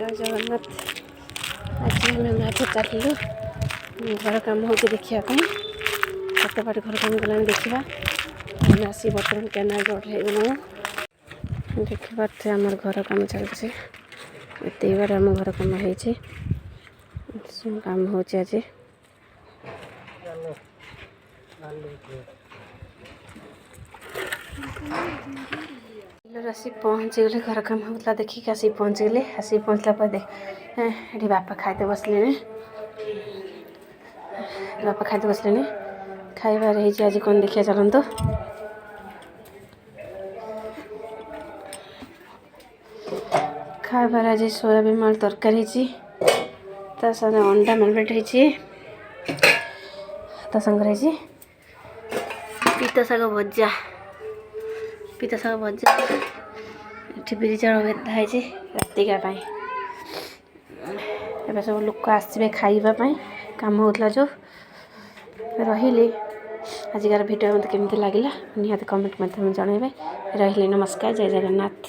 जय जगन्नाथ। आज आम मार्केट चलू घर कम हो देखापी कतबाट घर कम गला देखा आम आसी बर्तमान कैनाल रोड हो देखी पारे आम घर कम चलছে एत बार आम घर कम हो काम हो आज आसी पहुँची गले घर काम होता देखिक आसी पहुँची गले आसी पहुँचला पर ये बापा खाते बसले बापा खाते बसले खाइबार आज कौन देखिए चलत खाइबार आज सोयाबीन आलू तरकारी संगे अंडा मामलेट संगे पीता शाग भजा ये बिरी चाउल भेदाई रातिका एवं सब लोक आसवे खाइबापी काम होता जो रही आजिकार भिडियो मत केमती लगे निहाती कमेंट मध्यम जनइबे रही नमस्कार जय जगन्नाथ।